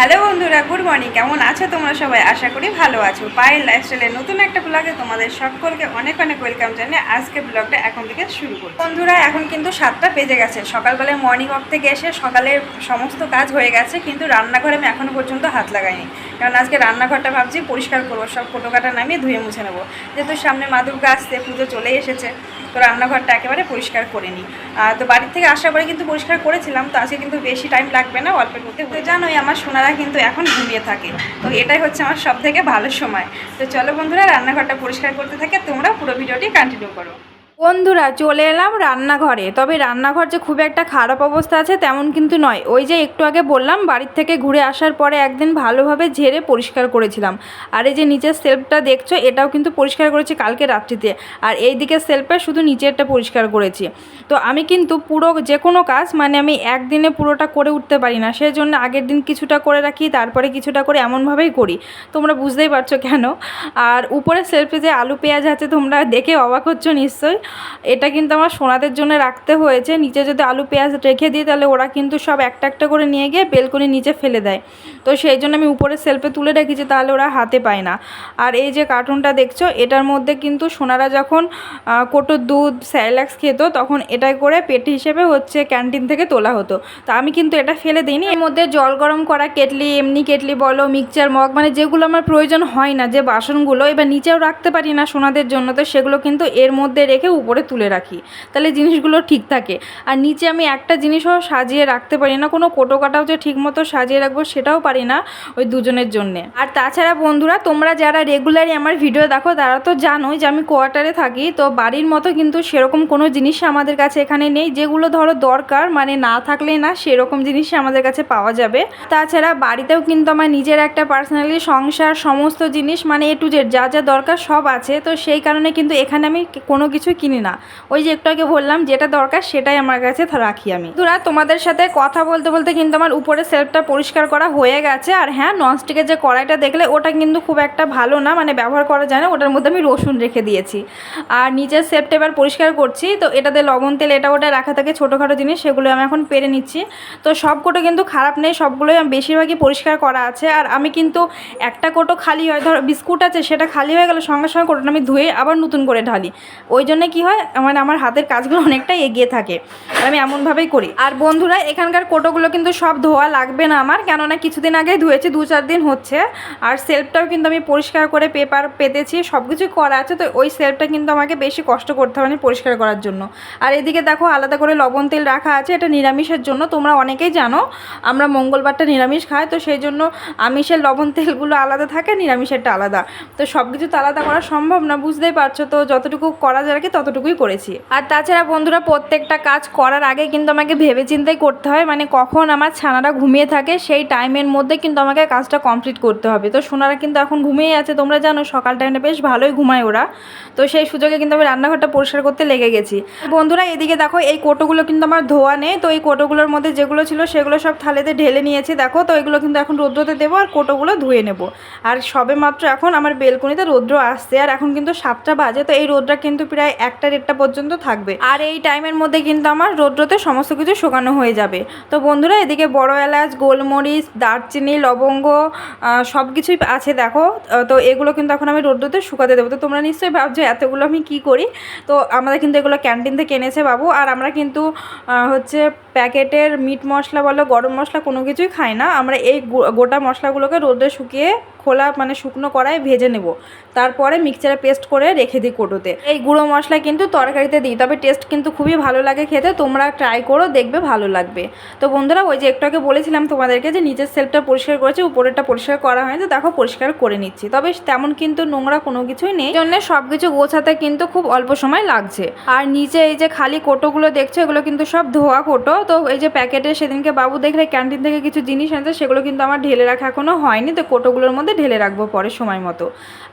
Hello বন্ধুরা, good morning. কেমন আছো তোমরা সবাই? আশা করি ভালো আছো। পায়েল লাইফস্টাইলের নতুন একটা ব্লগে তোমাদের সকলকে অনেক অনেক ওয়েলকাম জানিয়ে আজকে ব্লগটা এখন থেকে শুরু করি। বন্ধুরা, এখন কিন্তু 7টা বেজে গেছে। সকালবেলায় মর্নিং ওয়াক থেকে এসে সকালের সমস্ত কাজ হয়ে গেছে, কিন্তু রান্নাঘরে আমি এখনও পর্যন্ত হাত লাগাইনি। কারণ আজকে রান্নাঘরটা ভাবছি পরিষ্কার করবো, সব কোটোকাটা নামিয়ে ধুয়ে মুছে নেবো। যেহেতু সামনে মা দুর্গা আসতে, পুজো চলেই এসেছে, তো রান্নাঘরটা একেবারে পরিষ্কার করে নিই। তো বাড়ির থেকে আসার পরে কিন্তু পরিষ্কার করেছিলাম, তো আজকে কিন্তু বেশি টাইম লাগবে না, অল্পের মধ্যে। তো জানোই আমার সোনারা কিন্তু এখন ঘুমিয়ে থাকে, তো এটাই হচ্ছে আমার সব থেকে ভালো সময়। তো চলো বন্ধুরা, রান্নাঘরটা পরিষ্কার করতে থাকে, তোমরা পুরো ভিডিওটি কন্টিনিউ করো। বন্ধুরা, চলে এলাম রান্নাঘরে। তবে রান্নাঘর যে খুব একটা খারাপ অবস্থা আছে তেমন কিন্তু নয়। ওই যে একটু আগে বললাম, বাড়ির থেকে ঘুরে আসার পরে একদিন ভালোভাবে ঝেড়ে পরিষ্কার করেছিলাম। আর এই যে নিচের সেলফটা দেখছো, এটাও কিন্তু পরিষ্কার করেছি কালকে রাত্রিতে। আর এই দিকের সেলফে শুধু নিচেরটা পরিষ্কার করেছি। তো আমি কিন্তু পুরো যে কোনো কাজ আমি একদিনে পুরোটা করে উঠতে পারি না, সেই জন্য আগের দিন কিছুটা করে রাখি, তারপরে কিছুটা করে এমনভাবেই করি। তোমরা বুঝতেই পারছো কেন। আর উপরে সেলফে যে আলু পেঁয়াজ আছে, তোমরা দেখে অবাক হচ্ছ নিশ্চয়ই। এটা কিন্তু আমার সোনাদের জন্য রাখতে হয়েছে। নিচে যদি আলু পেঁয়াজ রেখে দিই, তাহলে ওরা কিন্তু সব একটা একটা করে নিয়ে গিয়ে বেলকনি নিচে ফেলে দেয়। তো সেই জন্য আমি উপরে সেলফে তুলে রেখেছি, তাহলে ওরা হাতে পায় না। আর এই যে কার্টুনটা দেখছো, এটার মধ্যে কিন্তু সোনারা যখন কোটো দুধ স্যারিল্যাক্স খেত, তখন এটাই করে পেট হিসেবে হচ্ছে ক্যান্টিন থেকে তোলা হতো। তো আমি কিন্তু এটা ফেলে দিইনি। এর মধ্যে জল গরম করা কেটলি, এমনি কেটলি বলো, মিক্সচার মগ, যেগুলো আমার প্রয়োজন হয় না, যে বাসনগুলো এবার নিচেও রাখতে পারি না সোনাদের জন্য, তো সেগুলো কিন্তু এর মধ্যে রেখে উপরে তুলে রাখি, তাহলে জিনিসগুলো ঠিক থাকে। আর নিচে আমি একটা জিনিসও সাজিয়ে রাখতে পারি না, কোনো কোটো কাটাও যে ঠিক মতো সাজিয়ে রাখবো সেটাও পারি না ওই দুজনের জন্যে। আর তাছাড়া বন্ধুরা, তোমরা যারা রেগুলারই আমার ভিডিও দেখো তারা তো জানোই যে আমি কোয়ার্টারে থাকি। তো বাড়ির মতো কিন্তু সেরকম কোনো জিনিস আমাদের কাছে এখানে নেই, যেগুলো ধরো দরকার না থাকলেই না, সেরকম জিনিসই আমাদের কাছে পাওয়া যাবে। তাছাড়া বাড়িতেও কিন্তু আমার নিজের একটা পার্সোনালি সংসার সমস্ত জিনিস এ টু জেড যা যা দরকার সব আছে। তো সেই কারণে কিন্তু এখানে আমি কোনো কিছু কিনি না। ওই যে একটু আগে বললাম, যেটা দরকার সেটাই আমার কাছে রাখি আমি। বন্ধুরা, তোমাদের সাথে কথা বলতে বলতে কিন্তু আমার উপরে সেলফটা পরিষ্কার করা হয়ে গেছে। আর হ্যাঁ, ননস্টিকের যে কড়াইটা দেখলে, ওটা কিন্তু খুব একটা ভালো না, ব্যবহার করা যায় না। ওটার মধ্যে আমি রসুন রেখে দিয়েছি। আর নিচের সেলফটা এবার পরিষ্কার করছি। তো এটাতে লবণ তেল এটা ওটা রাখা থাকে, ছোটোখাটো জিনিস, সেগুলো আমি এখন পেরে নিচ্ছি। তো সব কোটো কিন্তু খারাপ নেই, সবগুলোই বেশিরভাগই পরিষ্কার করা আছে। আর আমি কিন্তু একটা কোটো খালি হয়, ধরো বিস্কুট আছে, সেটা খালি হয়ে গেলে সঙ্গে সঙ্গে কোটোটা আমি ধুয়ে আবার নতুন করে ঢালি। ওই জন্য কি হয়, আমার হাতের কাজগুলো অনেকটা এগিয়ে থাকে, আর আমি এমনভাবেই করি। আর বন্ধুরা, এখানকার কোটোগুলো কিন্তু সব ধোয়া লাগবে না আমার, কেননা কিছুদিন আগেই ধুয়েছি, 2-4 দিন হচ্ছে। আর সেলফটাও কিন্তু আমি পরিষ্কার করে পেপার পেতেছি, সব কিছুই করা আছে। তো ওই সেলফটা কিন্তু আমাকে বেশি কষ্ট করতে হবে পরিষ্কার করার জন্য। আর এদিকে দেখো, আলাদা করে লবণ তেল রাখা আছে, এটা নিরামিষের জন্য। তোমরা অনেকেই জানো আমরা মঙ্গলবারটা নিরামিষ খাই, তো সেই জন্য আমিষের লবণ তেলগুলো আলাদা থাকে, নিরামিষেরটা আলাদা। তো সব কিছু তো আলাদা করা সম্ভব না, বুঝতেই পারছো। তো যতটুকু করা যায় ততটুকুই করেছি। আর তাছাড়া বন্ধুরা, প্রত্যেকটা কাজ করার আগে কিন্তু আমাকে ভেবে চিন্তেই করতে হয়, কখন আমার ছানারা ঘুমিয়ে থাকে সেই টাইমের মধ্যে কিন্তু আমাকে কাজটা কমপ্লিট করতে হবে। তো সোনারা কিন্তু এখন ঘুমিয়ে আছে, তোমরা জানো সকাল টাইমটা বেশ ভালোই ঘুমায় ওরা। তো সেই সুযোগে কিন্তু আমি রান্নাঘরটা পরিষ্কার করতে লেগে গেছি। বন্ধুরা, এদিকে দেখো, এই কোটোগুলো কিন্তু আমার ধোয়া নেই। তো এই কোটোগুলোর মধ্যে যেগুলো ছিল সেগুলো সব থালেতে ঢেলে নিয়েছি, দেখো। তো এগুলো কিন্তু এখন রৌদ্রতে দেবো, আর কোটোগুলো ধুয়ে নেব। আর সবে মাত্র এখন আমার বেলকনিতে রৌদ্র আসছে, আর এখন কিন্তু 7টা বাজে। তো এই রোদটা কিন্তু প্রায় 1টা-1:30 পর্যন্ত থাকবে। আর এই টাইমের মধ্যে কিন্তু আমার রৌদ্রতে সমস্ত কিছু শুকানো হয়ে যাবে। তো বন্ধুরা, এদিকে বড় এলাচ, গোলমরিচ, দারচিনি, লবঙ্গ সব কিছুই আছে, দেখো। তো এগুলো কিন্তু এখন আমি রৌদ্রতে শুকাতে দেবো। তো তোমরা নিশ্চয়ই ভাবছো এতগুলো আমি কি করি। তো আমাদের কিন্তু এগুলো ক্যান্টিন থেকে এনেছে বাবু। আর আমরা কিন্তু হচ্ছে প্যাকেটের মিট মশলা বলো, গরম মশলা, কোনো কিছুই খাই না। আমরা এই গোটা মশলাগুলোকে রোদে শুকিয়ে খোলা শুকনো কড়াই ভেজে নেব, তারপরে মিক্সচারে পেস্ট করে রেখে দিই কোটোতে। এই গুঁড়ো মশলা কিন্তু তরকারিতে দিই, তবে টেস্ট কিন্তু খুবই ভালো লাগে খেতে। তোমরা ট্রাই করো, দেখবে ভালো লাগবে। তো বন্ধুরা, ওই যে একটু আগে বলেছিলাম তোমাদেরকে যে নিচের সেলফটা পরিষ্কার করেছি, উপরেরটা পরিষ্কার করা হয়নি। তো দেখো, পরিষ্কার করে নিচ্ছি। তবে তেমন কিন্তু নোংরা কোনো কিছুই নেই, জন্য সব কিছু গোছাতে কিন্তু খুব অল্প সময় লাগছে। আর নিচে এই যে খালি কোটোগুলো দেখছো, এগুলো কিন্তু সব ধোয়া কোটো। তো এই যে প্যাকেটে সেদিনকে বাবু দেখলে ক্যান্টিন থেকে কিছু জিনিস এনেছে, সেগুলো কিন্তু আমার ঢেলে রাখা এখনো হয়নি। তো কোটোগুলোর মধ্যে মধ্যে ঢেলে রাখবো পরে সময় মতো।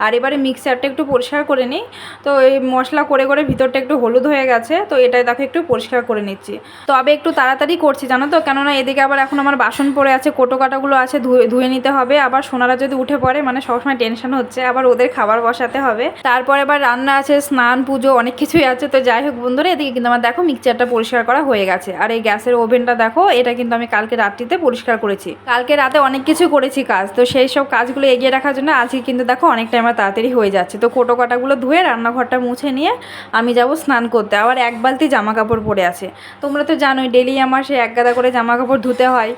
আর এবারে মিক্সারটা একটু পরিষ্কার করে নিই। তো এই মশলা করে করে ভিতরটা একটু হলুদ হয়ে গেছে, তো এটাই দেখো একটু পরিষ্কার করে নিচ্ছি। তবে একটু তাড়াতাড়ি করছি জানো তো, কেননা এদিকে আবার এখন আমার বাসন পড়ে আছে, কোটো কাটাগুলো আছে, ধুয়ে নিতে হবে। আবার সোনারা যদি উঠে পড়ে মানে সবসময় টেনশন হচ্ছে, আবার ওদের খাবার বসাতে হবে, তারপরে আবার রান্না আছে, স্নান পুজো অনেক কিছুই আছে। তো যাই হোক বন্ধুরা, এদিকে কিন্তু আমার দেখো মিক্সচারটা পরিষ্কার করা হয়ে গেছে। আর এই গ্যাসের ওভেনটা দেখো, এটা কিন্তু আমি কালকে রাত্রিতে পরিষ্কার করেছি। কালকে রাতে অনেক কিছু করেছি কাজ, তো সেই সব কাজগুলো এগিয়ে রাখার জন্য আজকে কিন্তু দেখো অনেকটা আমার তাড়াতাড়ি হয়ে যাচ্ছে। তো কোটো কাটাগুলো ধুয়ে রান্নাঘরটা মুছে নিয়ে আমি যাব স্নান করতে। আবার এক বালতি জামা কাপড় পরে আছে, তোমরা তো জানোই ডেলি আমার সে এক গাদা করে জামা কাপড় ধুতে হয়।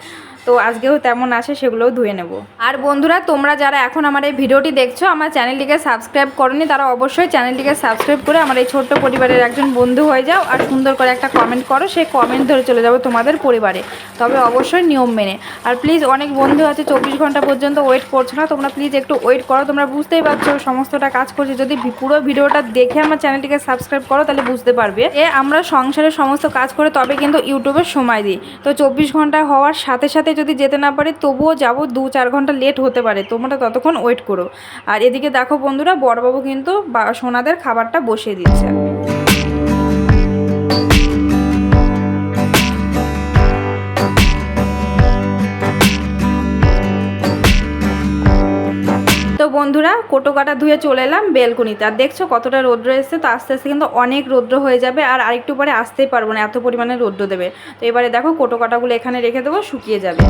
তো আজকেও তেমন আছে, সেগুলোও ধুয়ে নেব। আর বন্ধুরা, তোমরা যারা এখন আমার এই ভিডিওটি দেখছো, আমার চ্যানেলটিকে সাবস্ক্রাইব করোনি, তারা অবশ্যই চ্যানেলটিকে সাবস্ক্রাইব করে আমার এই ছোট্ট পরিবারের একজন বন্ধু হয়ে যাও। আর সুন্দর করে একটা কমেন্ট করো, সেই কমেন্ট ধরে চলে যাবো তোমাদের পরিবারে, তবে অবশ্যই নিয়ম মেনে। আর প্লিজ, অনেক বন্ধু আছে 24 ঘন্টা পর্যন্ত ওয়েট করছো না, তোমরা প্লিজ একটু ওয়েট করো। তোমরা বুঝতেই পারছো সমস্তটা কাজ করছি, যদি পুরো ভিডিওটা দেখে আমার চ্যানেলটিকে সাবস্ক্রাইব করো তাহলে বুঝতে পারবে যে আমরা সংসারের সমস্ত কাজ করে তবে কিন্তু ইউটিউবের সময় দিই। তো 24 ঘন্টা হওয়ার সাথে সাথে যদি যেতে না পারে, তবুও যাবো 2-4 ঘন্টা লেট হতে পারে, তোমরা ততক্ষণ ওয়েট করো। আর এদিকে দেখো বন্ধুরা, বড়বাবু কিন্তু সোনাদের খাবারটা বসিয়ে দিচ্ছে। তো বন্ধুরা, কোটো কাটা ধুয়ে চলে এলাম বেলকনিতে। আর দেখছো কতটা রৌদ্র এসছে, তো আস্তে আস্তে কিন্তু অনেক রৌদ্র হয়ে যাবে, আর আরেকটু পরে আসতেই পারবো না, এত পরিমাণে রৌদ্র দেবে। তো এবারে দেখো কোটো কাটাগুলো এখানে রেখে দেবো, শুকিয়ে যাবে।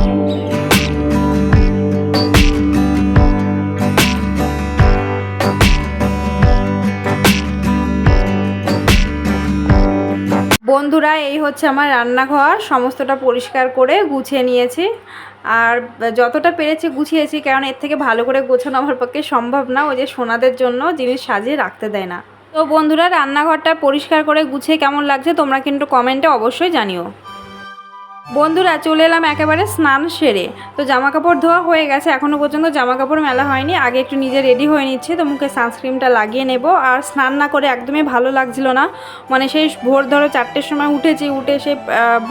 বন্ধুরা, এই হচ্ছে আমার রান্নাঘর, সমস্তটা পরিষ্কার করে গুছিয়ে নিয়েছি। আর যতটা পেরেছি গুছিয়েছি, কারণ এর থেকে ভালো করে গোছানো আমার পক্ষে সম্ভব না, ওই যে সোনাদের জন্য জিনিস সাজিয়ে রাখতে দেয় না। তো বন্ধুরা, রান্নাঘরটা পরিষ্কার করে গুছিয়ে কেমন লাগছে তোমরা কিন্তু কমেন্টে অবশ্যই জানিও। বন্ধুরা, চলে এলাম একেবারে স্নান সেরে। তো জামা কাপড় ধোয়া হয়ে গেছে, এখনও পর্যন্ত জামা কাপড় মেলা হয়নি। আগে একটু নিজে রেডি হয়ে নিচ্ছি, তো মুখে সানস্ক্রিনটা লাগিয়ে নেব। আর স্নান না করে একদমই ভালো লাগছিল না, মানে সেই ভোর ধরো 4টের সময় উঠেছি, উঠে সে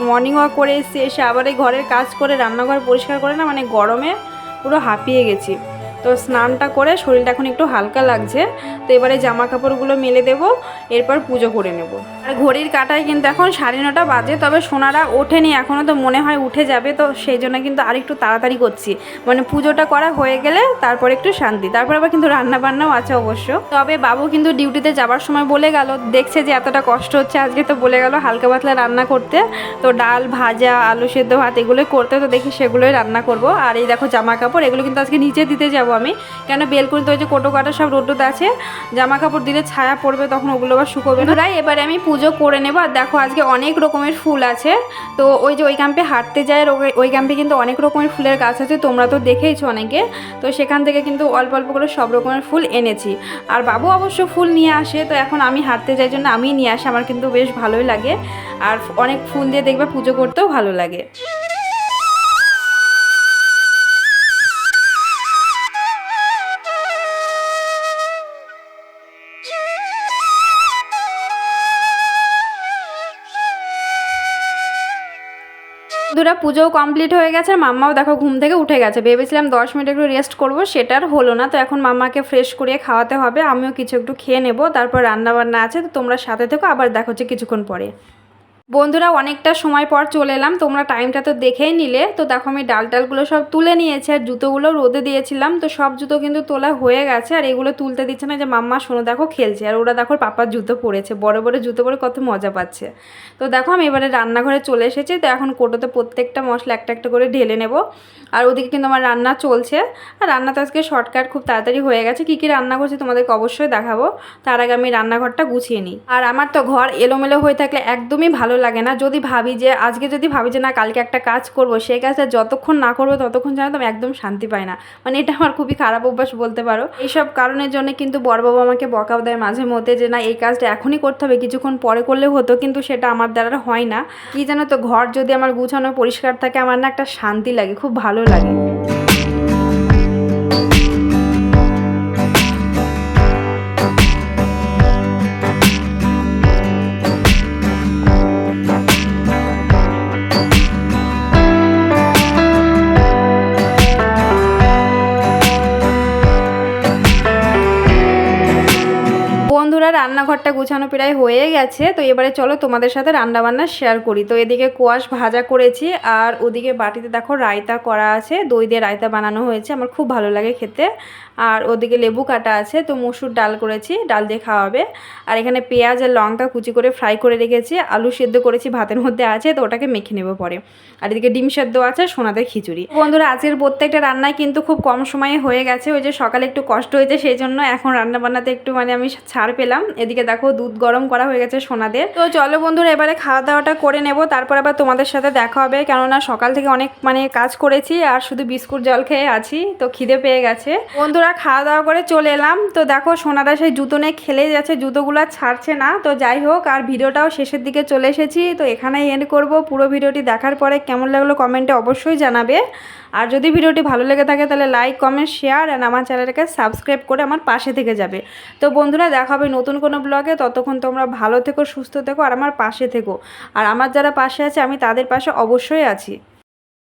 মর্নিং ওয়াক করে এসে আবার এই ঘরের কাজ করে রান্নাঘর পরিষ্কার করে না, মানে গরমে পুরো হাঁপিয়ে গেছি। তো স্নানটা করে শরীরটা এখন একটু হালকা লাগছে। তো এবারে জামা কাপড়গুলো মেলে দেবো, এরপর পুজো করে নেব। আর ঘড়ির কাঁটায় কিন্তু এখন 9:30 বাজে, তবে সোনারা ওঠেনি এখনও, তো মনে হয় উঠে যাবে, তো সেই জন্য কিন্তু আরেকটু তাড়াতাড়ি করছি, মানে পুজোটা করা হয়ে গেলে তারপর একটু শান্তি। তারপর আবার কিন্তু রান্না বান্নাও আছে অবশ্য। তবে বাবু কিন্তু ডিউটিতে যাবার সময় বলে গেল, দেখছে যে এতটা কষ্ট হচ্ছে আজকে, তো বলে গেল হালকা পাতলা রান্না করতে। তো ডাল ভাজা, আলু সেদ্ধ ভাত এগুলোই করতে, তো দেখি সেগুলোই রান্না করব। আর এই দেখো জামা কাপড়, এগুলো কিন্তু আজকে নিচে দিতে যাবো আমি, কেন বেলকুনিতে ওই যে কোটো কাটা সব রোদ্রুতে আছে, জামা কাপড় দিলে ছায়া পড়বে, তখন ওগুলো আবার শুকোবে না। তাই এবারে আমি পুজো করে নেব। আর দেখো আজকে অনেক রকমের ফুল আছে, তো ওই যে ওই ক্যাম্পে হাঁটতে যায়, ওই ক্যাম্পে কিন্তু অনেক রকমের ফুলের গাছ আছে, তোমরা তো দেখেইছো অনেকে। তো সেখান থেকে কিন্তু অল্প অল্প করে সব রকমের ফুল এনেছি। আর বাবু অবশ্য ফুল নিয়ে আসে, তো এখন আমি হাঁটতে যাই জন্য আমি নিয়ে আসি, আমার কিন্তু বেশ ভালোই লাগে। আর অনেক ফুল দিয়ে দেখবে পুজো করতেও ভালো লাগে। বন্ধুরা, পুজোও কমপ্লিট হয়ে গেছে, মাম্মাও দেখো ঘুম থেকে উঠে গেছে। ভেবেছিলাম 10 মিনিট একটু রেস্ট করবো, সেটার হলো না। তো এখন মাম্মাকে ফ্রেশ করিয়ে খাওয়াতে হবে, আমিও কিছু একটু খেয়ে নেব, তারপর রান্না বান্না আছে। তো তোমরা সাথে থেকো, আবার দেখা হচ্ছে কিছুক্ষণ পরে। বন্ধুরা, অনেকটা সময় পর চলে এলাম, তোমরা টাইমটা তো দেখেই নিলে। তো দেখো আমি ডালগুলো সব তুলে নিয়েছি, আর জুতোগুলো রোদে দিয়েছিলাম, তো সব জুতো কিন্তু তোলা হয়ে গেছে। আর এগুলো তুলতে দিচ্ছে না, যে মাম্মা শোনো দেখো খেলছে, আর ওরা দেখো পাপার জুতো পরেছে, বড় বড় জুতো পরে কত মজা পাচ্ছে। তো দেখো আমি এবারে রান্নাঘরে চলে এসেছি। তো এখন কোটোতে প্রত্যেকটা মশলা একটা একটা করে ঢেলে নেব। আর ওদিকে কিন্তু আমার রান্না চলছে। আর রান্না তো আজকে শর্টকাট, খুব তাড়াতাড়ি হয়ে গেছে। কী কী রান্না করছি তোমাদেরকে অবশ্যই দেখাবো, তার আগে আমি রান্নাঘরটা গুছিয়ে নিই। আর আমার তো ঘর এলোমেলো হয়ে থাকলে একদমই ভালো লাগে না। যদি ভাবি যে না কালকে একটা কাজ করব, সেই কাজটা যতক্ষণ না করবো ততক্ষণ জানো তো আমি একদম শান্তি পাই না, মানে এটা আমার খুবই খারাপ অভ্যাস বলতে পারো। এইসব কারণের জন্য কিন্তু বড়বাবু আমাকে বকাও দেয় মাঝে মধ্যে, যে না এই কাজটা এখনই করতে হবে, কিছুক্ষণ পরে করলেও হতো, কিন্তু সেটা আমার দ্বারা হয় না। কি জানো তো, ঘর যদি আমার গুছানো পরিষ্কার থাকে, আমার না একটা শান্তি লাগে, খুব ভালো লাগে। রান্নাঘরটা গুছানো প্রায় হয়ে গেছে। তো এবারে চলো তোমাদের সাথে রান্নাবান্না শেয়ার করি। তো এদিকে কোয়াশ ভাজা করেছি, আর ওদিকে বাটিতে দেখো রায়তা করা আছে, দই দিয়ে রায়তা বানানো হয়েছে, আমার খুব ভালো লাগে খেতে। আর ওদিকে লেবু কাটা আছে, তো মসুর ডাল করেছি, ডাল দিয়ে খাওয়াবে। আর এখানে পেঁয়াজ আর লঙ্কা কুচি করে ফ্রাই করে রেখেছি, আলু সেদ্ধ করেছি ভাতের মধ্যে আছে, তো ওটাকে মেখে নেবো পরে। আর এদিকে ডিম সেদ্ধ আছে, সোনাদের খিচুড়ি। বন্ধুরা আজকের প্রত্যেকটা রান্নায় কিন্তু খুব কম সময়ে হয়ে গেছে। ওই যে সকালে একটু কষ্ট হয়েছে, সেই জন্য এখন রান্না বান্নাতে একটু আমি ছাড় পেলাম। এদিকে দেখো দুধ গরম করা হয়ে গেছে সোনাদের। তো চলো বন্ধুরা এবারে খাওয়া দাওয়াটা করে নেব, তারপর আবার তোমাদের সাথে দেখা হবে। কেননা সকাল থেকে অনেক কাজ করেছি, আর শুধু বিস্কুট জল খেয়ে আছি, তো খিদে পেয়ে গেছে। বন্ধুরা খাওয়া দাওয়া করে চলে এলাম। তো দেখো সোনারা সেই জুতো নিয়ে খেলে যাচ্ছে, জুতোগুলো ছাড়ছে না। তো যাই হোক, আর ভিডিওটাও শেষের দিকে চলে এসেছি, তো এখানেই এন্ড করব। পুরো ভিডিওটি দেখার পরে কেমন লাগলো কমেন্টে অবশ্যই জানাবে। আর যদি ভিডিওটি ভালো লেগে থাকে তাহলে লাইক কমেন্ট শেয়ার আর আমার চ্যানেলটাকে সাবস্ক্রাইব করে আমার পাশে থেকে যাবে। তো বন্ধুরা দেখা হবে নতুন কোনো ব্লগে। ততক্ষণ তোমরা ভালো থেকো, সুস্থ থেকো, আর আমার পাশে থেকো। আর আমার যারা পাশে আছে আমি তাদের পাশে অবশ্যই আছি।